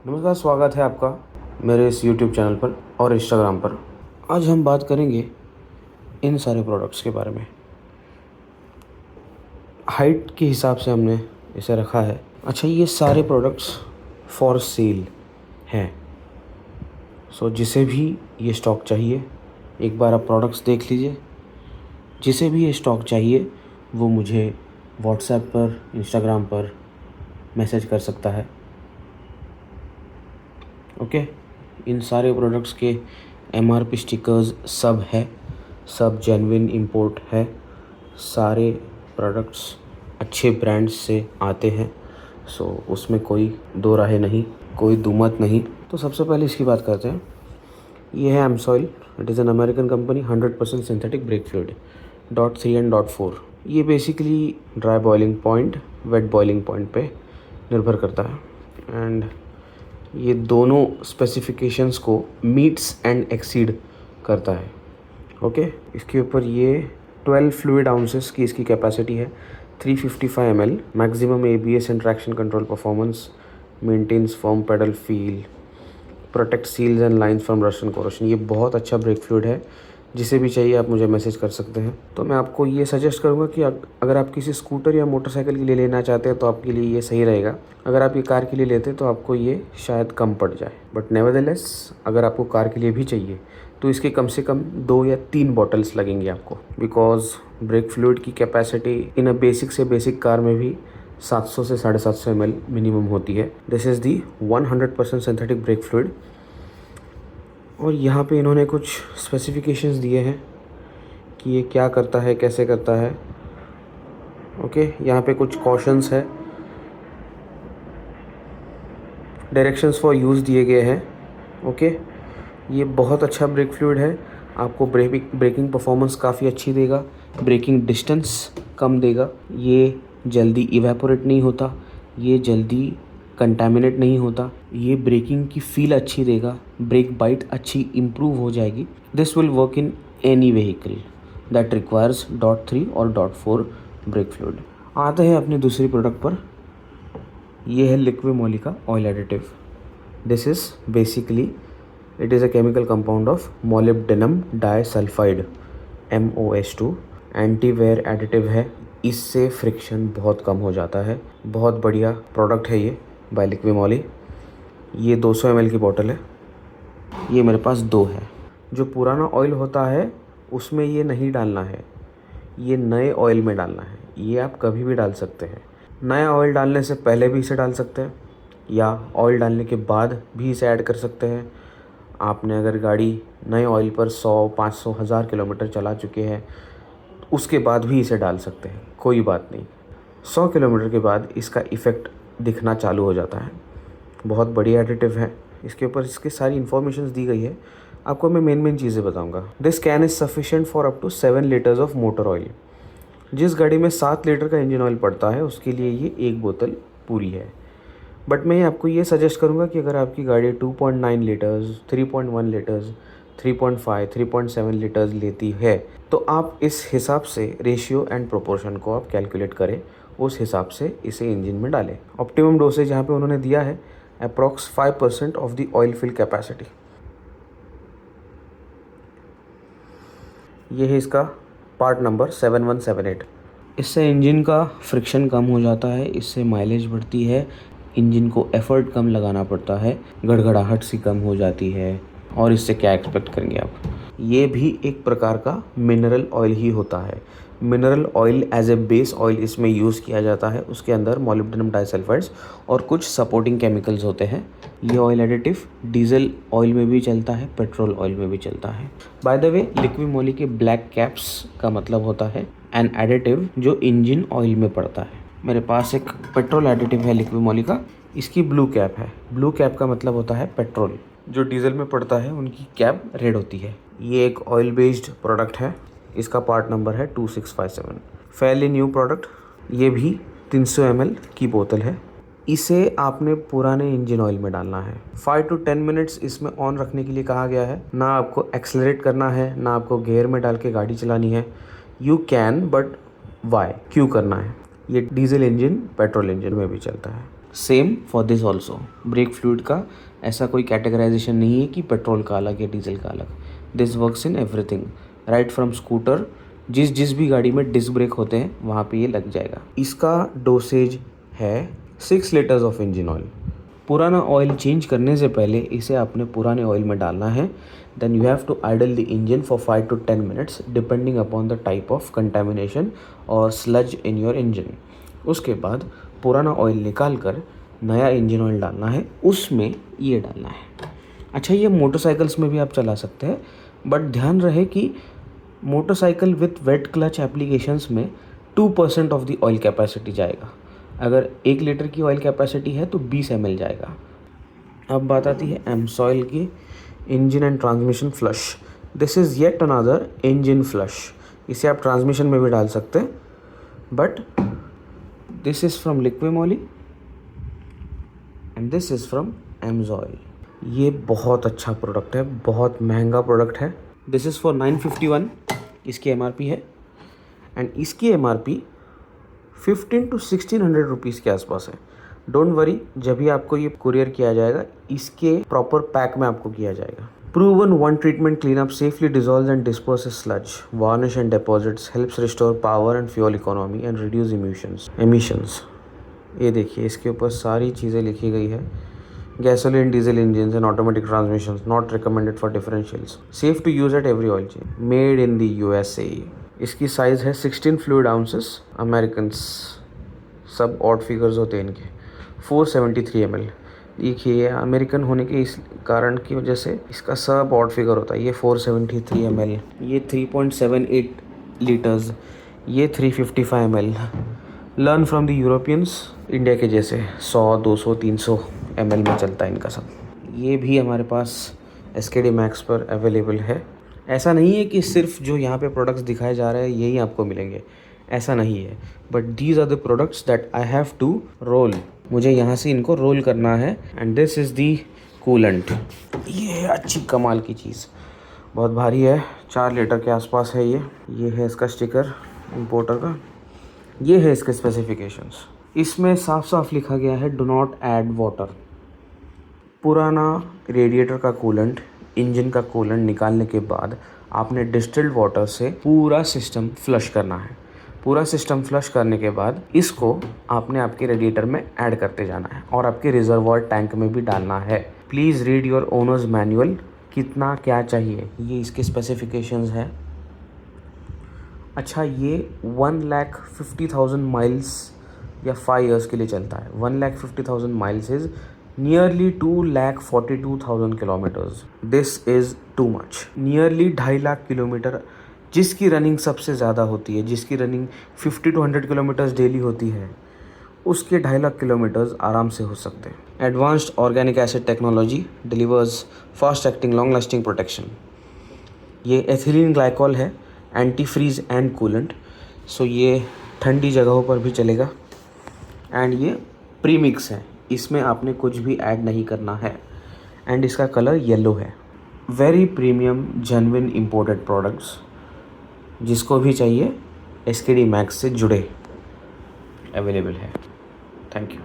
नमस्कार, स्वागत है आपका मेरे इस YouTube चैनल पर और इंस्टाग्राम पर। आज हम बात करेंगे इन सारे प्रोडक्ट्स के बारे में। हाइट के हिसाब से हमने इसे रखा है। अच्छा, ये सारे प्रोडक्ट्स फॉर सेल हैं। सो जिसे भी ये स्टॉक चाहिए, एक बार आप प्रोडक्ट्स देख लीजिए। जिसे भी ये स्टॉक चाहिए वो मुझे व्हाट्सएप पर, इंस्टाग्राम पर मैसेज कर सकता है। ओके, इन सारे प्रोडक्ट्स के MRP स्टिकर्स सब है, सब जेन्युइन इंपोर्ट है। सारे प्रोडक्ट्स अच्छे ब्रांड्स से आते हैं। सो उसमें कोई दो राहे नहीं, कोई दुमत नहीं। तो सबसे पहले इसकी बात करते हैं। ये है AMSOIL। It is an American company, 100% synthetic brake fluid, .3 and .4। ये basically dry boiling point, wet boiling point पे निर्भर करता है। एंड ये दोनों स्पेसिफिकेशंस को मीट्स एंड एक्सीड करता है। ओके, इसके ऊपर ये 12 फ्लूइड आउंसेस की इसकी कैपेसिटी है, 355 ml, maximum ABS and traction control performance, maintains firm pedal feel, protect seals and lines from rust and corrosion. ये बहुत अच्छा ब्रेक फ्लूइड है। जिसे भी चाहिए आप मुझे मैसेज कर सकते हैं। तो मैं आपको ये सजेस्ट करूँगा कि अगर आप किसी स्कूटर या मोटरसाइकिल के लिए लेना चाहते हैं तो आपके लिए ये सही रहेगा। अगर आप ये कार के लिए लेते हैं तो आपको ये शायद कम पड़ जाए, बट नेवरदलेस अगर आपको कार के लिए भी चाहिए तो इसके कम से कम 2 या 3 बॉटल्स लगेंगे आपको, बिकॉज ब्रेक फ्लूइड की कैपेसिटी इन अ बेसिक से बेसिक कार में भी 700 से 750 ml मिनिमम होती है। This is the 100% synthetic brake fluid. और यहाँ पे इन्होंने कुछ स्पेसिफिकेशंस दिए हैं कि ये क्या करता है, कैसे करता है। ओके, यहाँ पे कुछ कॉशंस है, डायरेक्शंस फॉर यूज़ दिए गए हैं। ओके, ये बहुत अच्छा ब्रेक फ्लूइड है। आपको ब्रेकिंग परफॉर्मेंस काफ़ी अच्छी देगा, ब्रेकिंग डिस्टेंस कम देगा, ये जल्दी इवेपोरेट नहीं होता, ये जल्दी कंटामिनेट नहीं होता, ये ब्रेकिंग की फील अच्छी देगा, ब्रेक बाइट अच्छी इम्प्रूव हो जाएगी। This will work in any vehicle that requires .3 और .4 ब्रेक फ्लूइड। आते हैं अपने दूसरी प्रोडक्ट पर। ये है लिक्विमोली का oil additive. This is basically it is a chemical compound of molybdenum disulphide, MOS2। Anti wear additive है, इससे फ्रिक्शन बहुत कम हो जाता है। बहुत बढ़िया प्रोडक्ट है ये बाय लिक्विमोली। ये 200 ml की बोतल है। ये मेरे पास 2 है। जो पुराना ऑयल होता है उसमें ये नहीं डालना है, ये नए ऑयल में डालना है। ये आप कभी भी डाल सकते हैं। नया ऑयल डालने से पहले भी इसे डाल सकते हैं या ऑयल डालने के बाद भी इसे ऐड कर सकते हैं। आपने अगर गाड़ी नए ऑयल पर 100, 500, 1000 किलोमीटर चला चुके हैं उसके बाद भी इसे डाल सकते हैं, कोई बात नहीं। 100 किलोमीटर के बाद इसका इफ़ेक्ट दिखना चालू हो जाता है। बहुत बढ़िया एडिटिव है। इसके ऊपर इसकी सारी इन्फॉर्मेशन दी गई है। आपको मैं मेन चीज़ें बताऊंगा। This can is sufficient for up to 7 litres of motor oil. जिस गाड़ी में 7 लीटर का इंजन ऑयल पड़ता है उसके लिए ये एक बोतल पूरी है। बट मैं आपको ये सजेस्ट करूँगा कि अगर आपकी गाड़ी 2.9 लीटर्स, 3.1 लीटर्स, 3.5, 3.7 लीटर्स लेती है तो आप इस हिसाब से रेशियो एंड प्रोपोर्शन को आप कैलकुलेट करें, उस हिसाब से इसे इंजन में डालें। ऑप्टिमम डोसेज यहाँ पे उन्होंने दिया है approx 5% of the oil fill capacity. ये है इसका पार्ट नंबर 7178। इससे इंजन का फ्रिक्शन कम हो जाता है, इससे माइलेज बढ़ती है, इंजन को एफर्ट कम लगाना पड़ता है, गड़गड़ाहट सी कम हो जाती है। और इससे क्या एक्सपेक्ट करेंगे आप। ये भी एक प्रकार का मिनरल ऑयल ही होता है। Mineral oil as a base oil इसमें यूज़ किया जाता है। उसके अंदर मोलिब्डेनम डाइसल्फाइड्स और कुछ सपोर्टिंग केमिकल्स होते हैं। ये ऑयल एडिटिव डीजल ऑयल में भी चलता है, पेट्रोल ऑयल में भी चलता है। बाय द वे, लिक्विमोली के ब्लैक कैप्स का मतलब होता है एन एडिटिव जो इंजन ऑयल में पड़ता है। मेरे पास एक पेट्रोल एडिटिव है लिक्विमोली का, इसकी ब्लू कैप है। ब्लू कैप का मतलब होता है पेट्रोल। जो डीजल में पड़ता है उनकी कैप रेड होती है। ये एक ऑयल बेस्ड प्रोडक्ट है। इसका पार्ट नंबर है 2657। Fairly new product. ये भी 300 ml की बोतल है। इसे आपने पुराने इंजन ऑयल में डालना है। 5 to 10 मिनट्स इसमें ऑन रखने के लिए कहा गया है। ना आपको एक्सेलरेट करना है, ना आपको गियर में डाल के गाड़ी चलानी है। यू कैन, बट वाई, क्यों करना है। ये डीजल इंजन पेट्रोल इंजन में भी चलता है। Same for this also. Brake fluid का ऐसा कोई कैटेगराइजेशन नहीं है कि पेट्रोल का अलग या डीजल का अलग। This works in everything, right from scooter, जिस भी गाड़ी में डिस्क ब्रेक होते हैं वहाँ पे ये लग जाएगा। इसका डोसेज है 6 लीटर्स ऑफ इंजन ऑयल। पुराना ऑयल चेंज करने से पहले इसे आपने पुराने ऑयल में डालना है। Then you have to idle the engine for 5 to 10 minutes depending upon the type of contamination और स्लज इन योर इंजन। उसके बाद पुराना ऑयल निकाल कर नया इंजन ऑयल डालना है, उसमें ये डालना है। अच्छा, ये मोटरसाइकिल्स में भी आप चला सकते हैं, बट ध्यान रहे कि motorcycle with wet clutch applications में 2% ऑफ द ऑयल कैपेसिटी जाएगा। अगर 1 लीटर की ऑयल कैपेसिटी है तो 20 ml जाएगा। अब बात आती है एमसॉइल की engine and transmission flush. This is yet another engine flush. इसे आप ट्रांसमिशन में भी डाल सकते हैं, but this is from Liqui Moly and this is from Amsoil. ये बहुत अच्छा प्रोडक्ट है, बहुत महंगा प्रोडक्ट है। दिस इज़ फॉर 951 इसकी MRP है, एंड इसकी MRP 1500 to 1600 रुपीज़ के आसपास है। डोंट वरी, जब भी आपको ये कुरियर किया जाएगा इसके प्रॉपर पैक में आपको किया जाएगा। Proven one treatment cleanup safely dissolves and disperses sludge, varnish and deposits, helps restore power and fuel economy and reduce emissions. ये देखिए, इसके ऊपर सारी चीज़ें लिखी गई है। Gasoline diesel engine and automatic transmissions not recommended for differentials, safe to use at every oil change, made in the USA। इसकी साइज़ है 16 फ्लूइड आउंसेस। अमेरिकन सब ऑड फिगर्स होते हैं इनके। 473 ml। देखिए, अमेरिकन होने के इस कारण की वजह से इसका सब ऑड फिगर होता है। ये 473 ml, ये 3.78 लीटर्स, ये 355 ml। Learn from the Europeans, India के जैसे 100, 200, 300 ml में चलता है इनका सब। ये भी हमारे पास SKD मैक्स पर अवेलेबल है। ऐसा नहीं है कि सिर्फ जो यहाँ पे प्रोडक्ट्स दिखाए जा रहे हैं यही आपको मिलेंगे, ऐसा नहीं है। But these are the products that I have to roll. मुझे यहाँ से इनको रोल करना है। And this is the coolant. ये अच्छी कमाल की चीज़, बहुत भारी है, 4 लीटर के आसपास है ये है इसका स्टिकर इंपोर्टर का। ये है इसके स्पेसिफिकेशंस। इसमें साफ साफ लिखा गया है डू नॉट ऐड वाटर। पुराना रेडिएटर का कूलेंट, इंजन का कूलेंट निकालने के बाद आपने डिस्टिल्ड वाटर से पूरा सिस्टम फ्लश करना है। पूरा सिस्टम फ्लश करने के बाद इसको आपने आपके रेडिएटर में ऐड करते जाना है और आपके रिजर्वॉयर टैंक में भी डालना है। Please read your owners manual, कितना क्या चाहिए ये इसके स्पेसिफिकेशंस है। अच्छा, ये 1,50,000 माइल्स या 5 years के लिए चलता है। 1,50,000 miles is nearly 2,42,000 kilometres. This is too much. Nearly 2.5 lakh kilometre जिसकी रनिंग सबसे ज़्यादा होती है, जिसकी रनिंग 50 to 100 किलोमीटर्स डेली होती है, उसके 2.5 लाख किलोमीटर्स आराम से हो सकते हैं। Advanced organic acid technology delivers fast acting long lasting protection. ये एथिलीन ग्लाइकॉल है, एंटी फ्रीज एंड कूलेंट, सो ये ठंडी जगहों पर भी चलेगा। एंड ये प्रीमिक्स है, इसमें आपने कुछ भी ऐड नहीं करना है। एंड इसका कलर येलो है। Very premium genuine imported products, जिसको भी चाहिए SKD मैक्स से जुड़े अवेलेबल है। Thank you.